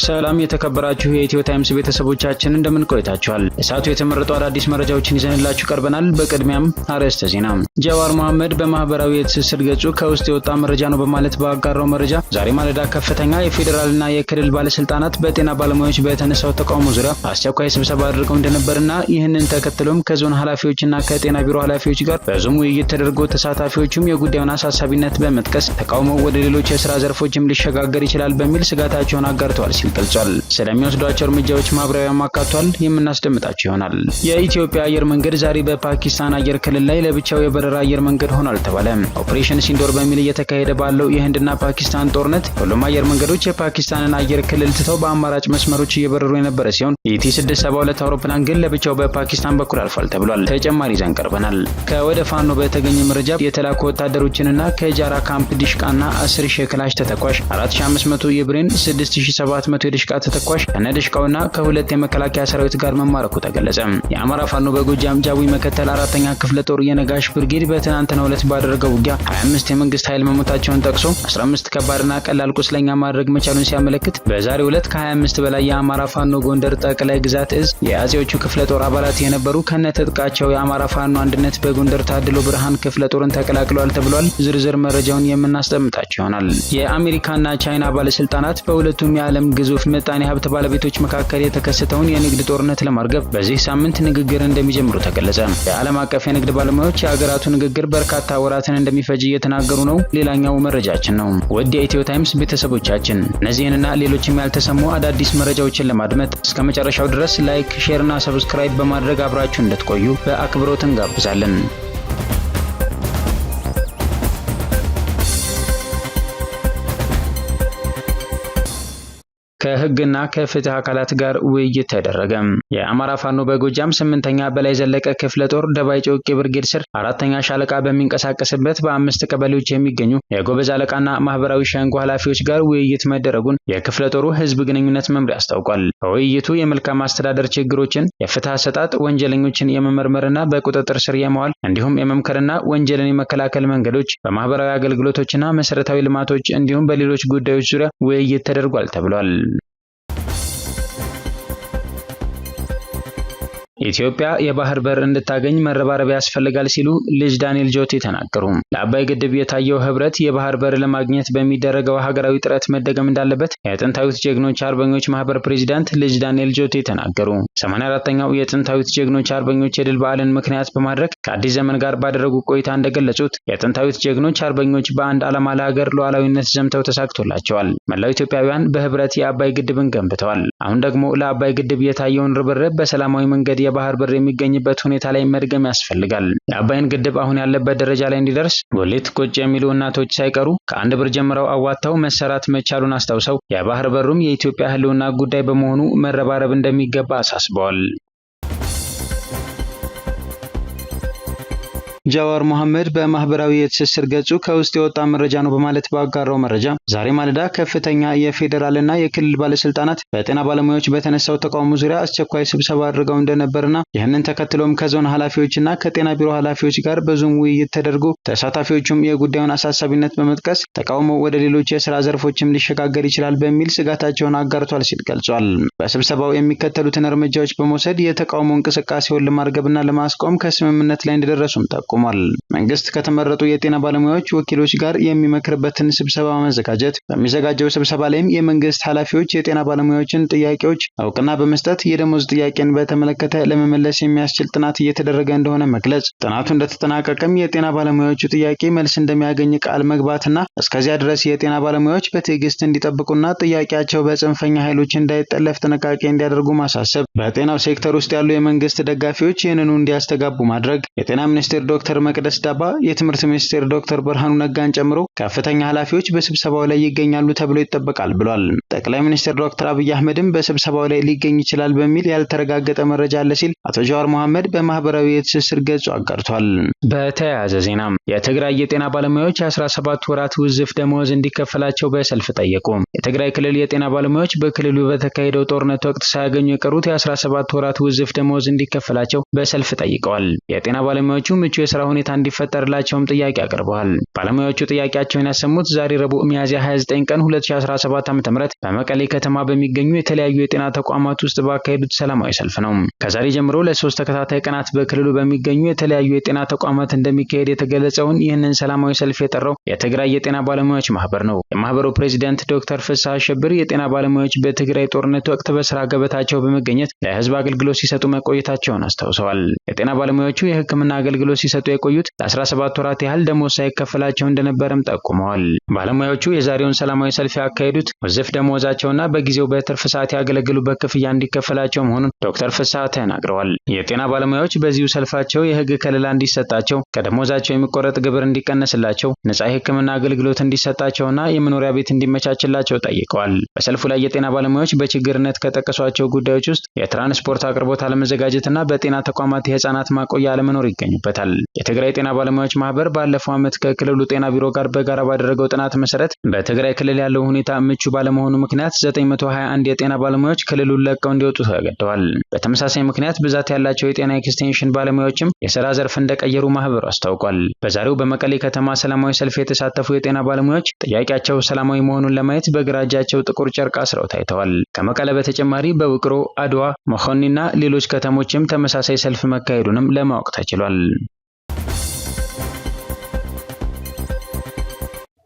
ሰላም የተከበራችሁ የኢትዮ ታይምስ ቤተሰቦቻችን እንደምን ቆይታችኋል? እሳቱ የተመረጡ አዳዲስ መረጃዎችን ይዘንላችሁ ቀርበናል። በቅድሚያም አርዕስተ ዜና። ጃዋር መሐመድ በማህበራዊ የትስስር ገጹ ከውስጥ የወጣ መረጃ ነው በማለት ባጋራው መረጃ ዛሬ ማለዳ ከፍተኛ የፌዴራልና የክልል ባለስልጣናት በጤና ባለሙያዎች በተነሳው ተቃውሞ ዙሪያ አስቸኳይ ስብሰባ አድርገው እንደነበርና ይህንን ተከትሎም ከዞን ኃላፊዎችና ከጤና ቢሮ ኃላፊዎች ጋር በዙም ውይይት ተደርጎ ተሳታፊዎቹም የጉዳዩን አሳሳቢነት በመጥቀስ ተቃውሞው ወደ ሌሎች የስራ ዘርፎችም ሊሸጋገር ይችላል በሚል ስጋታቸውን አጋርተዋል ሲል ገልጿል። ስለሚወስዷቸው እርምጃዎች ማብራሪያም አካቷል። የምናስደምጣቸው ይሆናል። የኢትዮጵያ አየር መንገድ ዛሬ በፓኪስታን አየር ክልል ላይ ለብቻው የበረራ አየር መንገድ ሆኗል ተባለ። ኦፕሬሽን ሲንዶር በሚል እየተካሄደ ባለው የህንድና ፓኪስታን ጦርነት ሁሉም አየር መንገዶች የፓኪስታንን አየር ክልል ትተው በአማራጭ መስመሮች እየበረሩ የነበረ ሲሆን ኢቲ 672 አውሮፕላን ግን ለብቻው በፓኪስታን በኩል አልፏል ተብሏል። ተጨማሪ ይዘን ቀርበናል። ከወደ ፋኖ በተገኘ መረጃ የተላኩ ወታደሮችንና ከጃራ ካምፕ ዲሽቃና 10 ሺህ ክላሽ ተተኳሽ 4500 የብሬን 6700 የዲሽቃ ተተኳሽ ከነዲሽቃውና ከሁለት የመከላከያ ሰራዊት ጋር መማረኩ ተገለጸ። የአማራ ፋኖ በጎጃም ጃዊ መከተል 4ኛ ክፍለ ጦር የነጋሽ ብርጌድ በትናንትናው ዕለት ባደረገው ውጊያ 25 የመንግስት ኃይል መሞታቸውን ጠቅሶ 15 ከባድና ቀላል ቁስለኛ ማድረግ መቻሉን ሲያመለክት በዛሬው ዕለት ከ25 በላይ የአማራ ፋኖ ጎንደር ጠቅላይ ግዛት እዝ የአጼዎቹ ክፍለ ጦር አባላት የነበሩ ከነትጥቃቸው የአማራ ፋኖ አንድነት በጎንደር ታድሎ ብርሃን ክፍለ ጦርን ተቀላቅለዋል ተብሏል። ዝርዝር መረጃውን የምናስደምጣቸው ይሆናል። የአሜሪካና ቻይና ባለስልጣናት በሁለቱም የዓለም ግዙፍ ምጣኔ ሀብት ባለቤቶች መካከል የተከሰተውን የንግድ ጦርነት ለማርገብ በዚህ ሳምንት ንግግር እንደሚጀምሩ ተገለጸ። የዓለም አቀፍ የንግድ ባለሙያዎች የሀገራቱ ንግግር በርካታ ወራትን እንደሚፈጅ እየተናገሩ ነው። ሌላኛው መረጃችን ነው። ውድ የኢትዮ ታይምስ ቤተሰቦቻችን እነዚህንና ሌሎችም ያልተሰሙ አዳዲስ መረጃዎችን ለማድመጥ እስከ መጨረሻው ድረስ ላይክ፣ ሼር እና ሰብስክራይብ በማድረግ አብራችሁ እንድትቆዩ በአክብሮት እንጋብዛለን። ከህግና ከፍትህ አካላት ጋር ውይይት ተደረገ። የአማራ ፋኖ በጎጃም 8ኛ በላይ ዘለቀ ክፍለ ጦር ደባይ ጮቄ ብርጌድ ስር 4ኛ ሻለቃ በሚንቀሳቀስበት በ5 ቀበሌዎች የሚገኙ የጎበዝ አለቃና ማህበራዊ ሸንጎ ኃላፊዎች ጋር ውይይት መደረጉን የክፍለ ጦሩ ህዝብ ግንኙነት መምሪያ አስታውቋል። በውይይቱ የመልካም አስተዳደር ችግሮችን፣ የፍትህ አሰጣጥ፣ ወንጀለኞችን የመመርመርና በቁጥጥር ስር የማዋል እንዲሁም የመምከርና ወንጀልን የመከላከል መንገዶች፣ በማህበራዊ አገልግሎቶችና መሰረታዊ ልማቶች እንዲሁም በሌሎች ጉዳዮች ዙሪያ ውይይት ተደርጓል ተብሏል። ኢትዮጵያ የባህር በር እንድታገኝ መረባረብ ያስፈልጋል ሲሉ ልጅ ዳንኤል ጆቴ ተናገሩ። ለአባይ ግድብ የታየው ህብረት የባህር በር ለማግኘት በሚደረገው ሀገራዊ ጥረት መደገም እንዳለበት የጥንታዊት ጀግኖች አርበኞች ማህበር ፕሬዚዳንት ልጅ ዳንኤል ጆቴ ተናገሩ። 84ኛው የጥንታዊት ጀግኖች አርበኞች የድል በዓልን ምክንያት በማድረግ ከአዲስ ዘመን ጋር ባደረጉ ቆይታ እንደገለጹት የጥንታዊት ጀግኖች አርበኞች በአንድ ዓላማ ለሀገር ሉዓላዊነት ዘምተው ተሳክቶላቸዋል። መላው ኢትዮጵያውያን በህብረት የአባይ ግድብን ገንብተዋል። አሁን ደግሞ ለአባይ ግድብ የታየውን ርብርብ በሰላማዊ መንገድ የባህር በር የሚገኝበት ሁኔታ ላይ መድገም ያስፈልጋል። የአባይን ግድብ አሁን ያለበት ደረጃ ላይ እንዲደርስ ጉሊት ቁጭ የሚሉ እናቶች ሳይቀሩ ከ1 ብር ጀምረው አዋጥተው መሰራት መቻሉን አስታውሰው የባህር በሩም የኢትዮጵያ ህልውና ጉዳይ በመሆኑ መረባረብ እንደሚገባ አሳስበዋል። ጃዋር መሐመድ በማህበራዊ የትስስር ገጹ ከውስጥ የወጣ መረጃ ነው በማለት ባጋራው መረጃ ዛሬ ማለዳ ከፍተኛ የፌዴራልና የክልል ባለስልጣናት በጤና ባለሙያዎች በተነሳው ተቃውሞ ዙሪያ አስቸኳይ ስብሰባ አድርገው እንደነበርና ይህንን ተከትሎም ከዞን ኃላፊዎችና ከጤና ቢሮ ኃላፊዎች ጋር በዙም ውይይት ተደርጎ ተሳታፊዎቹም የጉዳዩን አሳሳቢነት በመጥቀስ ተቃውሞው ወደ ሌሎች የስራ ዘርፎችም ሊሸጋገር ይችላል በሚል ስጋታቸውን አጋርቷል ሲል ገልጿል። በስብሰባው የሚከተሉትን እርምጃዎች በመውሰድ የተቃውሞ እንቅስቃሴውን ለማርገብና ለማስቆም ከስምምነት ላይ እንደደረሱም ጠቁሟል። መንግስት ከተመረጡ የጤና ባለሙያዎች ወኪሎች ጋር የሚመክርበትን ስብሰባ ማዘጋጀት፣ በሚዘጋጀው ስብሰባ ላይም የመንግስት ኃላፊዎች የጤና ባለሙያዎችን ጥያቄዎች እውቅና በመስጠት የደሞዝ ጥያቄን በተመለከተ ለመመለስ የሚያስችል ጥናት እየተደረገ እንደሆነ መግለጽ፣ ጥናቱ እንደተጠናቀቀም የጤና ባለሙያዎቹ ጥያቄ መልስ እንደሚያገኝ ቃል መግባትና እስከዚያ ድረስ የጤና ባለሙያዎች በትዕግስት እንዲጠብቁና ጥያቄያቸው በጽንፈኛ ኃይሎች እንዳይጠለፍ ጥንቃቄ እንዲያደርጉ ማሳሰብ፣ በጤናው ሴክተር ውስጥ ያሉ የመንግስት ደጋፊዎች ይህንኑ እንዲያስተጋቡ ማድረግ፣ የጤና ሚኒስቴር ዶክተር መቅደስ ዳባ፣ የትምህርት ሚኒስቴር ዶክተር ብርሃኑ ነጋን ጨምሮ ከፍተኛ ኃላፊዎች በስብሰባው ላይ ይገኛሉ ተብሎ ይጠበቃል ብሏል። ጠቅላይ ሚኒስትር ዶክተር አብይ አህመድም በስብሰባው ላይ ሊገኝ ይችላል በሚል ያልተረጋገጠ መረጃ አለ ሲል አቶ ጃዋር መሐመድ በማህበራዊ የትስስር ገጹ አጋርቷል። በተያያዘ ዜና የትግራይ የጤና ባለሙያዎች 17 ወራት ውዝፍ ደመወዝ እንዲከፈላቸው በሰልፍ ጠየቁ። የትግራይ ክልል የጤና ባለሙያዎች በክልሉ በተካሄደው ጦርነት ወቅት ሳያገኙ የቀሩት የ17 ወራት ውዝፍ ደመወዝ እንዲከፈላቸው በሰልፍ ጠይቀዋል። የጤና ባለሙያዎቹ ምቹ የስራ ሁኔታ እንዲፈጠርላቸውም ጥያቄ አቅርበዋል። ባለሙያዎቹ ጥያቄያቸውን ያሰሙት ዛሬ ረቡዕ ሚያዝያ 29 ቀን 2017 ዓ.ም በመቀሌ ከተማ በሚገኙ የተለያዩ የጤና ተቋማት ውስጥ ባካሄዱት ሰላማዊ ሰልፍ ነው። ከዛሬ ጀምሮ ለ3 ተከታታይ ቀናት በክልሉ በሚገኙ የተለያዩ የጤና ተቋማት እንደሚካሄድ የተገለጸውን ይህንን ሰላማዊ ሰልፍ የጠራው የትግራይ የጤና ባለሙያዎች ማህበር ነው። የማህበሩ ፕሬዚዳንት ዶክተር ፍስሐ አሸብር የጤና ባለሙያዎች በትግራይ ጦርነት ወቅት በስራ ገበታቸው በመገኘት ለህዝብ አገልግሎት ሲሰጡ መቆየታቸውን አስታውሰዋል። የጤና ባለሙያዎቹ የህክምና አገልግሎት ሲሰጡ የቆዩት ለ17 ወራት ያህል ደሞዝ ሳይከፈላቸው እንደነበረም ጠቁመዋል። ባለሙያዎቹ የዛሬውን ሰላማዊ ሰልፍ ያካሄዱት ውዝፍ ደሞዛቸውና በጊዜው በትርፍ ሰዓት ያገለግሉበት ክፍያ እንዲከፈላቸው መሆኑን ዶክተር ፍስሐ ተናግረዋል። የጤና ባለሙያዎች በዚሁ ሰልፋቸው የህግ ከለላ እንዲሰጣቸው፣ ከደሞዛቸው የሚቆረጥ ግብር እንዲቀነስላቸው፣ ነጻ የህክምና አገልግሎት እንዲሰጣቸውና የመኖሪያ ቤት እንዲመቻችላቸው ጠይቀዋል። በሰልፉ ላይ የጤና ባለሙያዎች በችግርነት ከጠቀሷቸው ጉዳዮች ውስጥ የትራንስፖርት አቅርቦት አለመዘጋጀትና በጤና ተቋማት የህፃናት ማቆያ አለመኖር ይገኙበታል። የትግራይ ጤና ባለሙያዎች ማህበር ባለፈው ዓመት ከክልሉ ጤና ቢሮ ጋር በጋራ ባደረገው ጥናት መሰረት በትግራይ ክልል ያለው ሁኔታ ምቹ ባለመሆኑ ምክንያት 921 የጤና ባለሙያዎች ክልሉን ለቀው እንዲወጡ ተገደዋል። በተመሳሳይ ምክንያት ብዛት ያላቸው የጤና ኤክስቴንሽን ባለሙያዎችም የሥራ ዘርፍ እንደቀየሩ ማህበሩ አስታውቋል። በዛሬው በመቀሌ ከተማ ሰላማዊ ሰልፍ የተሳተፉ የጤና ባለሙያዎች ጥያቄያቸው ሰላማዊ መሆኑን ለማየት በግራ እጃቸው ጥቁር ጨርቅ አስረው ታይተዋል። ከመቀለ በተጨማሪ በውቅሮ፣ አድዋ፣ መኾኒና ሌሎች ከተሞችም ተመሳሳይ ሰልፍ መካሄዱንም ለማወቅ ተችሏል።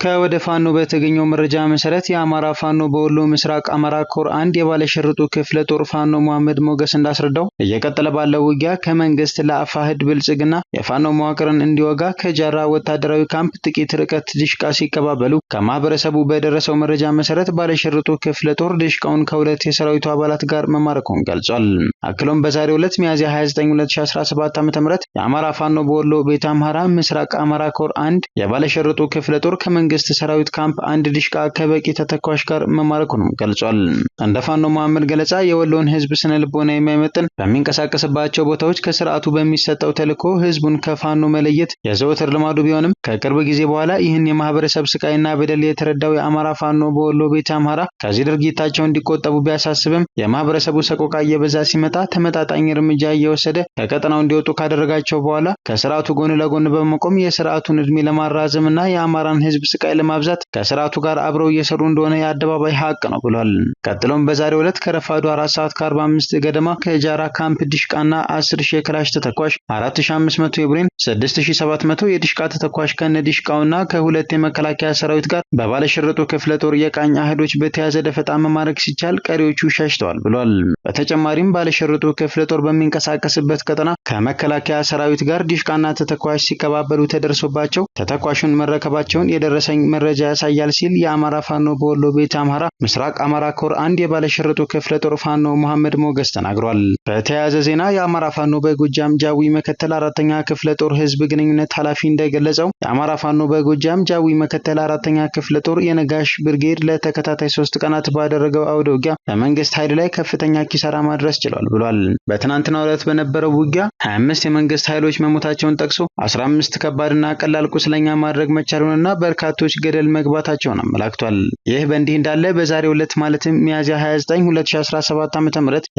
ከወደ ፋኖ በተገኘው መረጃ መሰረት የአማራ ፋኖ በወሎ ምስራቅ አማራ ኮር 1 የባለሽርጡ ክፍለ ጦር ፋኖ መሐመድ ሞገስ እንዳስረዳው እየቀጠለ ባለው ውጊያ ከመንግስት ለአፋህድ ብልጽግና የፋኖ መዋቅርን እንዲወጋ ከጃራ ወታደራዊ ካምፕ ጥቂት ርቀት ድሽቃ ሲቀባበሉ ከማህበረሰቡ በደረሰው መረጃ መሰረት ባለሽርጡ ክፍለ ጦር ድሽቃውን ከሁለት የሰራዊቱ አባላት ጋር መማረኩን ገልጿል። አክሎም በዛሬው ዕለት ሚያዝያ 29 2017 ዓ.ም የአማራ ፋኖ በወሎ ቤተ አምሐራ ምስራቅ አማራ ኮር 1 የባለሽርጡ ክፍለ ጦር መንግስት ሰራዊት ካምፕ አንድ ድሽቃ ከበቂ ተተኳሽ ጋር መማረኩንም ገልጿል። እንደ ፋኖ መሐመድ ገለጻ የወሎን ህዝብ ስነ ልቦና የማይመጥን በሚንቀሳቀስባቸው ቦታዎች ከስርዓቱ በሚሰጠው ተልዕኮ ህዝቡን ከፋኖ መለየት የዘወትር ልማዱ ቢሆንም ከቅርብ ጊዜ በኋላ ይህን የማህበረሰብ ስቃይና በደል የተረዳው የአማራ ፋኖ በወሎ ቤተ አምሐራ ከዚህ ድርጊታቸው እንዲቆጠቡ ቢያሳስብም የማህበረሰቡ ሰቆቃ እየበዛ ሲመጣ ተመጣጣኝ እርምጃ እየወሰደ ከቀጠናው እንዲወጡ ካደረጋቸው በኋላ ከስርዓቱ ጎን ለጎን በመቆም የስርዓቱን እድሜ ለማራዘምና የአማራን ህዝብ ስቃይ ለማብዛት ከስርዓቱ ጋር አብረው እየሰሩ እንደሆነ የአደባባይ ሀቅ ነው ብሏል። ቀጥሎም በዛሬው ዕለት ከረፋዱ 4:45 ገደማ ከጃራ ካምፕ ድሽቃና 10,000 የክላሽ ተተኳሽ፣ 4,500 የብሬን፣ 6,700 የድሽቃ ተተኳሽ ከነ ድሽቃውና ከሁለት የመከላከያ ሰራዊት ጋር በባለሽርጡ ክፍለ ጦር የቃኝ አህዶች በተያዘ ደፈጣ መማረክ ሲቻል ቀሪዎቹ ሸሽተዋል ብሏል። በተጨማሪም ባለሽርጡ ክፍለ ጦር በሚንቀሳቀስበት ቀጠና ከመከላከያ ሰራዊት ጋር ድሽቃና ተተኳሽ ሲቀባበሉ ተደርሶባቸው ተተኳሹን መረከባቸውን የደረሰኝ መረጃ ያሳያል ሲል የአማራ ፋኖ በወሎ ቤተ አምሐራ ምስራቅ አማራ ኮር 1 የባለሽርጡ ክፍለ ጦር ፋኖ መሐመድ ሞገስ ተናግሯል። በተያያዘ ዜና የአማራ ፋኖ በጎጃም ጃዊ መከተል 4ኛ ክፍለ ጦር ህዝብ ግንኙነት ኃላፊ እንደገለጸው የአማራ ፋኖ በጎጃም ጃዊ መከተል 4ኛ ክፍለ ጦር የነጋሽ ብርጌድ ለተከታታይ 3 ቀናት ባደረገው አውደ ውጊያ በመንግስት ኃይል ላይ ከፍተኛ ኪሳራ ማድረስ ችሏል ብሏል። በትናንትናው ዕለት በነበረው ውጊያ 25 የመንግስት ኃይሎች መሞታቸውን ጠቅሶ 15 ከባድና ቀላል ቁስለኛ ማድረግ መቻሉንና በርካቶች ገደል መግባታቸውን አመላክቷል። ይህ በእንዲህ እንዳለ በዛሬው ዕለት ማለትም ሚያዝያ 29 2017 ዓ.ም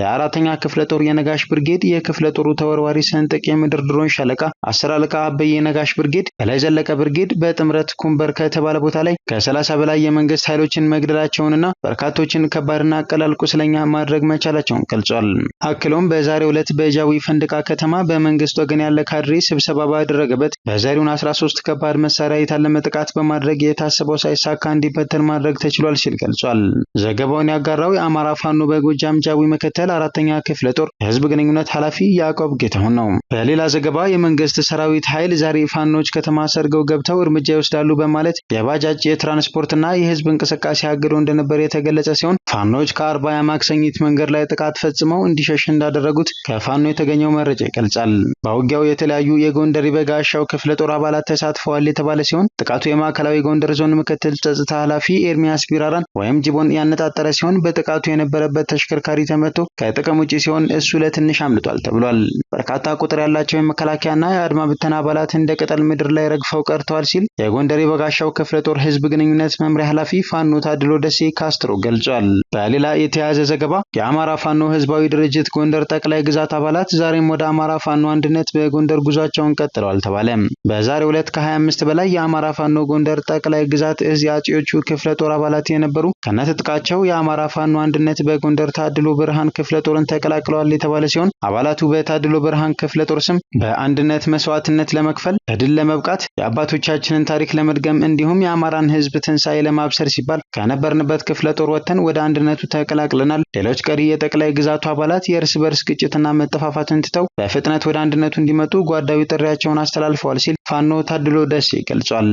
የ4ኛ ክፍለ ጦር የነጋሽ ብርጌድ የክፍለ ጦሩ ተወርዋሪ ሰንጠቅ የምድር ድሮን ሻለቃ 10 አለቃ አበየ የነጋሽ ብርጌድ በላይ ዘለቀ ብርጌድ በጥምረት ኩምበር ከተባለ ቦታ ላይ ከ30 በላይ የመንግስት ኃይሎችን መግደላቸውንና በርካቶችን ከባድና ቀላል ቁስለኛ ማድረግ መቻላቸውን ገልጿል። አክሎም በዛሬው ዕለት በጃዊ ፈንድቃ ከተማ በመንግስት ወገን ያለ ካድሬ ስብሰባ ባደረገበት በዛሬውን 13 ከባድ መሳሪያ የታለመ ጥቃት በማድረግ የታሰበው ሳይሳካ እንዲበተን ማድረግ ተችሏል ሲል ገልጿል። ዘገባውን ያጋራው የአማራ ፋኖ በጎጃም ጃዊ መከተል 4ኛ ክፍለ ጦር የህዝብ ግንኙነት ኃላፊ ያዕቆብ ጌታሁን ነው። በሌላ ዘገባ የመንግስት ሰራዊት ኃይል ዛሬ ፋኖች ከተማ ሰርገው ገብተው እርምጃ ይወስዳሉ በማለት የባጃጅ የትራንስፖርትና የህዝብ እንቅስቃሴ አግዶ እንደነበር የተገለጸ ሲሆን ፋኖች ከአርባያ ማክሰኝት መንገድ ላይ ጥቃት ፈጽመው እንዲሸሽ እንዳደረጉት ከፋኖ የተገኘው መረጃ ይገልጻል። በውጊያው የተለያዩ የጎንደር በጋሻው ክፍለ ጦር አባላት ተሳትፈዋል የተባለ ሲሆን ጥቃቱ የማዕከላዊ ጎንደር ዞን ምክትል ጸጥታ ኃላፊ ኤርሚያስ ቢራራን ወይም ጅቦን ያነጣጠረ ሲሆን በጥቃቱ የነበረበት ተሽከርካሪ ተመቶ ከጥቅም ውጪ ሲሆን እሱ ለትንሽ አምልጧል ተብሏል። በርካታ ቁጥር ያላቸው የመከላከያና የአድማ ብተና አባላት እንደ ቅጠል ምድር ላይ ረግፈው ቀርተዋል ሲል የጎንደር የበጋሻው ክፍለ ጦር ህዝብ ግንኙነት መምሪያ ኃላፊ ፋኖ ታድሎ ደሴ ካስትሮ ገልጿል። በሌላ የተያያዘ ዘገባ የአማራ ፋኖ ህዝባዊ ድርጅት ጎንደር ጠቅላይ ግዛት አባላት ዛሬም ወደ አማራ ፋኖ አንድነት በጎንደር ጉዟቸውን ቀጥለዋል ተባለ። በዛሬው ዕለት ከ25 በላይ የአማራ ፋኖ ጎንደር ጠቅላይ ግዛት እዝ የአጼዎቹ ክፍለ ጦር አባላት የነበሩ ከነትጥቃቸው የአማራ ፋኖ አንድነት በጎንደር ታድሎ ብርሃን ክፍለ ጦርን ተቀላቅለዋል የተባለ ሲሆን አባላቱ በታድሎ ብርሃን ክፍለ ጦር ስም በአንድነት መስዋዕትነት ለመክፈል ለድል ለመብቃት የአባቶቻችንን ታሪክ ለመድገም እንዲሁም የአማራን ህዝብ ትንሳኤ ለማብሰር ሲባል ከነበርንበት ክፍለ ጦር ወጥተን ወደ አንድነቱ ተቀላቅለናል። ሌሎች ቀሪ የጠቅላይ ግዛቱ አባላት የእርስ በርስ ግጭትና መጠፋፋትን ትተው በፍጥነት ወደ አንድነቱ እንዲመጡ ጓዳዊ ጥሪያቸውን አስተላልፈዋል ሲል ፋኖ ታድሎ ደሴ ገልጿል።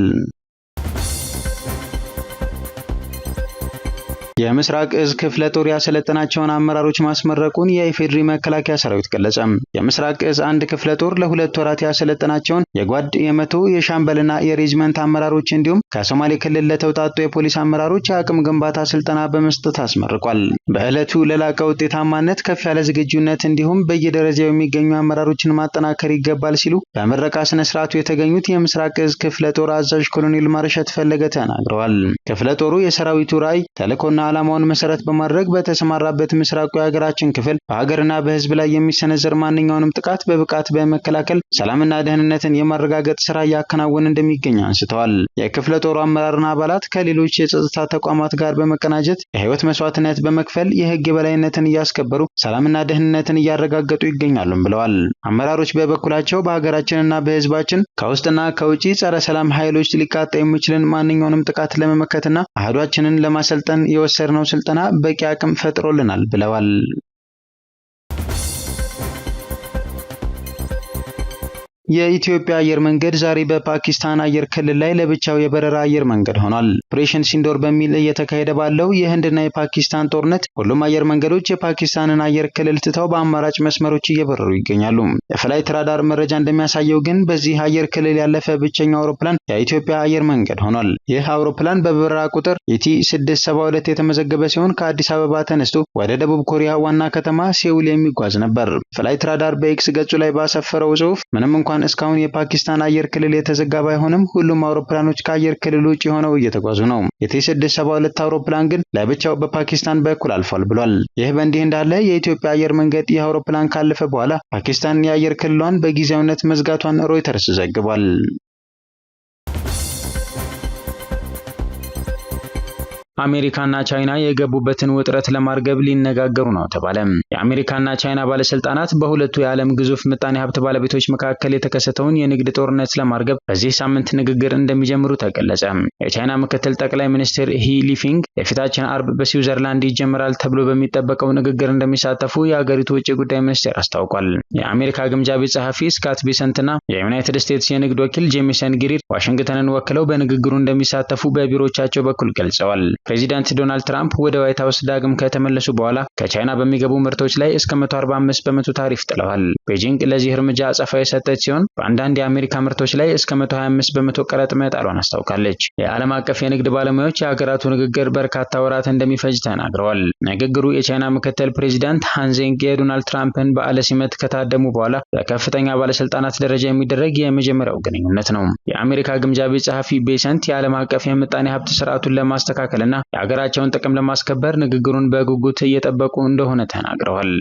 የምስራቅ እዝ ክፍለ ጦር ያሰለጠናቸውን አመራሮች ማስመረቁን የኢፌዴሪ መከላከያ ሰራዊት ገለጸ። የምስራቅ እዝ አንድ ክፍለ ጦር ለ2 ወራት ያሰለጠናቸውን የጓድ የመቶ የሻምበልና የሬጅመንት አመራሮች እንዲሁም ከሶማሌ ክልል ለተውጣጡ የፖሊስ አመራሮች የአቅም ግንባታ ስልጠና በመስጠት አስመርቋል። በዕለቱ ለላቀ ውጤታማነት ከፍ ያለ ዝግጁነት እንዲሁም በየደረጃው የሚገኙ አመራሮችን ማጠናከር ይገባል ሲሉ በምረቃ ስነ ስርዓቱ የተገኙት የምስራቅ እዝ ክፍለ ጦር አዛዥ ኮሎኔል ማርሸት ፈለገ ተናግረዋል። ክፍለ ጦሩ የሰራዊቱ ራዕይ ተልዕኮና ዓላማውን መሰረት በማድረግ በተሰማራበት ምስራቁ የሀገራችን ክፍል በሀገርና በህዝብ ላይ የሚሰነዘር ማንኛውንም ጥቃት በብቃት በመከላከል ሰላምና ደህንነትን የማረጋገጥ ስራ እያከናወነ እንደሚገኝ አንስተዋል። የክፍለ ጦሩ አመራርና አባላት ከሌሎች የጸጥታ ተቋማት ጋር በመቀናጀት የህይወት መስዋዕትነት በመክፈል የህግ የበላይነትን እያስከበሩ ሰላምና ደህንነትን እያረጋገጡ ይገኛሉ ብለዋል። አመራሮች በበኩላቸው በሀገራችንና በህዝባችን ከውስጥና ከውጪ ጸረ ሰላም ኃይሎች ሊቃጣ የሚችልን ማንኛውንም ጥቃት ለመመከትና አህዷችንን ለማሰልጠን የወሰድነው ስልጠና በቂ አቅም ፈጥሮልናል ብለዋል። የኢትዮጵያ አየር መንገድ ዛሬ በፓኪስታን አየር ክልል ላይ ለብቻው የበረራ አየር መንገድ ሆኗል። ኦፕሬሽን ሲንዶር በሚል እየተካሄደ ባለው የህንድና የፓኪስታን ጦርነት ሁሉም አየር መንገዶች የፓኪስታንን አየር ክልል ትተው በአማራጭ መስመሮች እየበረሩ ይገኛሉ። የፍላይት ራዳር መረጃ እንደሚያሳየው ግን በዚህ አየር ክልል ያለፈ ብቸኛው አውሮፕላን የኢትዮጵያ አየር መንገድ ሆኗል። ይህ አውሮፕላን በበረራ ቁጥር ET672 የተመዘገበ ሲሆን ከአዲስ አበባ ተነስቶ ወደ ደቡብ ኮሪያ ዋና ከተማ ሴውል የሚጓዝ ነበር። ፍላይት ራዳር በኤክስ ገጹ ላይ ባሰፈረው ጽሑፍ ምንም እንኳን እስካሁን የፓኪስታን አየር ክልል የተዘጋ ባይሆንም ሁሉም አውሮፕላኖች ከአየር ክልል ውጪ ሆነው እየተጓዙ ነው። ET672 አውሮፕላን ግን ለብቻው በፓኪስታን በኩል አልፏል ብሏል። ይህ በእንዲህ እንዳለ የኢትዮጵያ አየር መንገድ ይህ አውሮፕላን ካለፈ በኋላ ፓኪስታን የአየር ክልሏን በጊዜያዊነት መዝጋቷን ሮይተርስ ዘግቧል። አሜሪካና ቻይና የገቡበትን ውጥረት ለማርገብ ሊነጋገሩ ነው ተባለ። የአሜሪካና ቻይና ባለስልጣናት በሁለቱ የዓለም ግዙፍ ምጣኔ ሀብት ባለቤቶች መካከል የተከሰተውን የንግድ ጦርነት ለማርገብ በዚህ ሳምንት ንግግር እንደሚጀምሩ ተገለጸ። የቻይና ምክትል ጠቅላይ ሚኒስትር ሂ ሊፊንግ የፊታችን አርብ በስዊዘርላንድ ይጀምራል ተብሎ በሚጠበቀው ንግግር እንደሚሳተፉ የሀገሪቱ ውጭ ጉዳይ ሚኒስቴር አስታውቋል። የአሜሪካ ግምጃ ቤት ጸሐፊ ስካት ቤሰንትና የዩናይትድ ስቴትስ የንግድ ወኪል ጄሚሰን ጊሪር ዋሽንግተንን ወክለው በንግግሩ እንደሚሳተፉ በቢሮቻቸው በኩል ገልጸዋል። ፕሬዚዳንት ዶናልድ ትራምፕ ወደ ዋይት ሃውስ ዳግም ከተመለሱ በኋላ ከቻይና በሚገቡ ምርቶች ላይ እስከ 145% ታሪፍ ጥለዋል። ቤጂንግ ለዚህ እርምጃ አጸፋ የሰጠች ሲሆን በአንዳንድ የአሜሪካ ምርቶች ላይ እስከ 125% ቀረጥ መጣሏን አስታውቃለች። የዓለም አቀፍ የንግድ ባለሙያዎች የሀገራቱ ንግግር በርካታ ወራት እንደሚፈጅ ተናግረዋል። ንግግሩ የቻይና ምክትል ፕሬዚዳንት ሃንዜንግ የዶናልድ ትራምፕን በዓለ ሲመት ከታደሙ በኋላ በከፍተኛ ባለስልጣናት ደረጃ የሚደረግ የመጀመሪያው ግንኙነት ነው። የአሜሪካ ግምጃ ቤት ጸሐፊ ቤሰንት የዓለም አቀፍ የምጣኔ ሀብት ስርዓቱን ለማስተካከልና የሀገራቸውን ጥቅም ለማስከበር ንግግሩን በጉጉት እየጠበቁ እንደሆነ ተናግረዋል።